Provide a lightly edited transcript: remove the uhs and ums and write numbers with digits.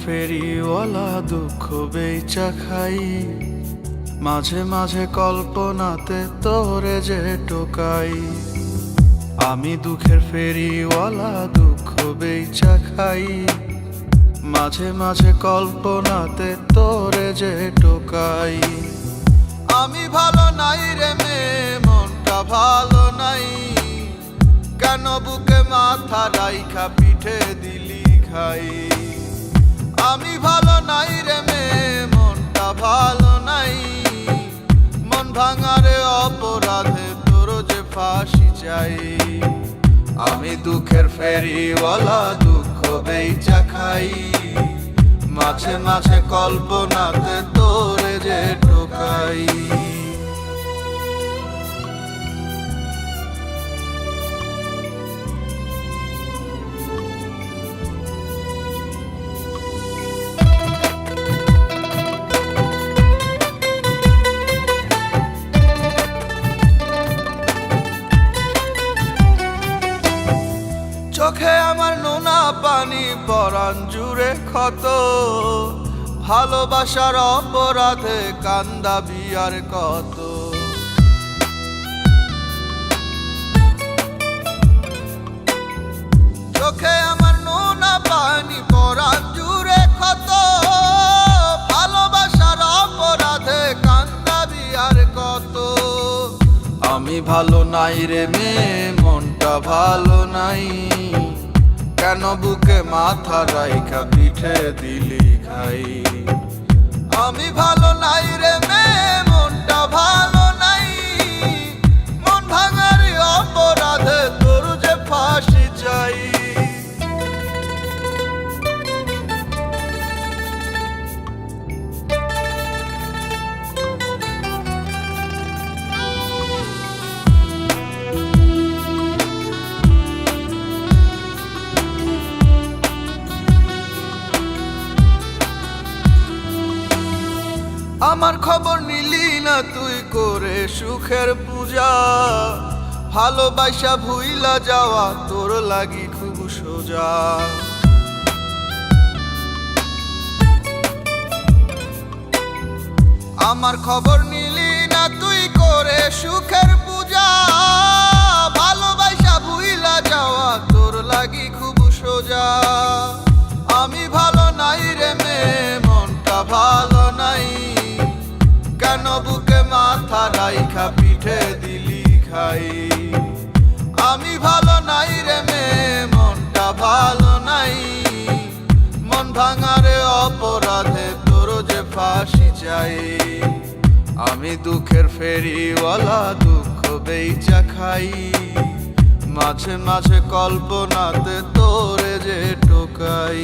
ফেরিওয়ালা দুঃখ বেচা খাই, মাঝে মাঝে কল্পনাতে তোরে যে টোকাই। আমি দুঃখের ফেরিওয়ালা দুঃখ বেচা খাই, মাঝে মাঝে কল্পনাতে তোরে যে টোকাই। আমি ভালো নাই রে মেয়ে, মনটা ভালো নাই, কেন বুকে মাথা রাইখা পিঠে দিলি খাই। আমি ভালো নাই রে মেয়ে, মনটা ভালো নাই, মন ভাঙারে অপরাধে তোর যে ফাঁসি চাই। আমি দুঃখের ফেরিওয়ালা দুঃখ বেচা খাই, মাঝে মাঝে কল্পনাতে তোরে যে টোকাই। চোখে আমার নোনা পানি, পরাণ জুড়ে ক্ষত, ভালোবাসার অপরাধে কান্দাবি আর কত। চোখে আমার নোনা পানি, পরাণ জুড়ে ক্ষত, ভালোবাসার অপরাধে কান্দাবি আর কত। আমি ভালো নাই রে মেয়ে, মনটা ভালো নাই, কেন বুকে মাথা রাইখা পিঠে দিলি খাই। আমি ভালো নাই রে মেয়ে, মনটা ভালো নাই, মন ভাঙার অপরাধে তোর যে ফাঁসি চাই। আমার খবর নিলি না তুই করে সুখের পূজা, ভালোবাসা ভুইলা যাওয়া তোর লাগি খুব সোজা। আমার খবর নিলি না তুই করে সুখের পূজা, ভালোবাসা ভুইলা যাওয়া তোর লাগি খুব সোজা। আমি ভালো নাই রে মেয়ে, মনটা ভালো নাই, কেন বুকে মাথা রাইখা পিঠে দিলি খাই। আমি ভালো নাই রে মেয়ে, মনটা ভালো নাই, মন ভাঙারে অপরাধে তোর যে ফাঁসি চাই। আমি দুঃখের ফেরিওয়ালা দুঃখ বেচা খাই, মাঝে মাঝে কল্পনাতে তোরে যে টোকাই।